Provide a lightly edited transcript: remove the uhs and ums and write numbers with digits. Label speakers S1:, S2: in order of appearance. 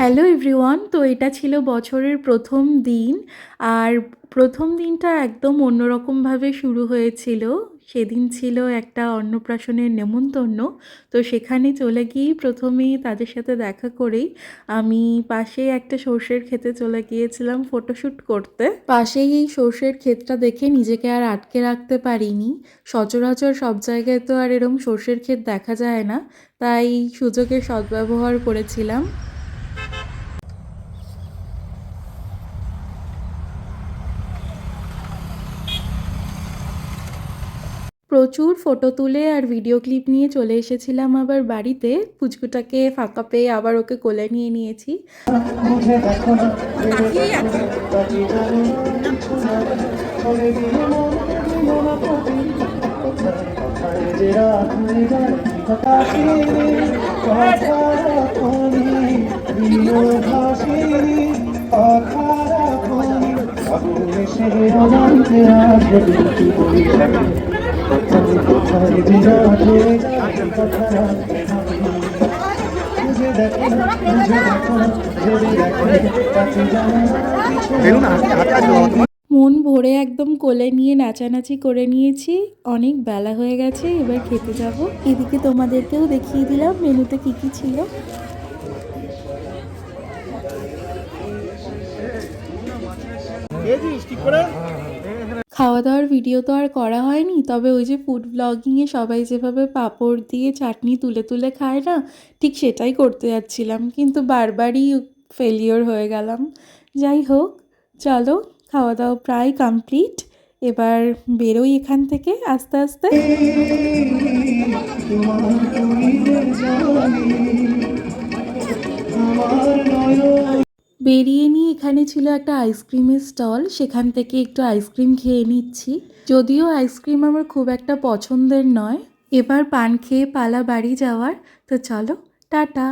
S1: Hello everyone, তো এটা ছিল বছরের প্রথম দিন। আর প্রথম দিনটা একদম অন্যরকমভাবে শুরু হয়েছিল। সেদিন ছিল একটা অন্নপ্রাশনের নেমন্তন্ন। তো সেখানে চলে গিয়েই প্রথমেই তাদের সাথে দেখা করেই আমি পাশে একটা সর্ষের ক্ষেতে চলে গিয়েছিলাম ফটোশ্যুট করতে। পাশেই এই সর্ষের ক্ষেতটা দেখে নিজেকে আর আটকে রাখতে পারিনি। সচরাচর সব জায়গায় তো আর এরম সর্ষের ক্ষেত দেখা যায় না, তাই সুযোগের সদ্ব্যবহার করেছিলাম। প্রচুর ফটো তুলে আর ভিডিও ক্লিপ নিয়ে চলে এসেছিলাম আবার বাড়িতে। পুচকুটাকে ফাঁকা পেয়ে আবার ওকে কোলে নিয়ে নিয়েছি। মন ভরে একদম কোলে নিয়ে নাচানাচি করে নিয়েছি। অনেক বেলা হয়ে গেছে, এবার খেতে যাব। এদিকে তোমাদেরকেও দেখিয়ে দিলাম মেনুতে কি কি ছিল। খাওয়া দাওয়ার ভিডিও তো আর করা হয়নি, তবে ওই যে ফুড ব্লগিংয়ে সবাই যেভাবে পাঁপড় দিয়ে চাটনি তুলে তুলে খায় না, ঠিক সেটাই করতে যাচ্ছিলাম, কিন্তু বারবারই ফেলিওর হয়ে গেলাম। যাই হোক, চলো, খাওয়া দাওয়া প্রায় কমপ্লিট। এবার বেরোই এখান থেকে আস্তে আস্তে। বেরিয়ে নিয়ে এখানে ছিল একটা আইসক্রিমের স্টল, সেখান থেকে একটু আইসক্রিম খেয়ে নিচ্ছি। যদিও আইসক্রিম আমার খুব একটা পছন্দের নয়। এবার পান খেয়ে পালা বাড়ি যাওয়ার। তো চলো, টাটা।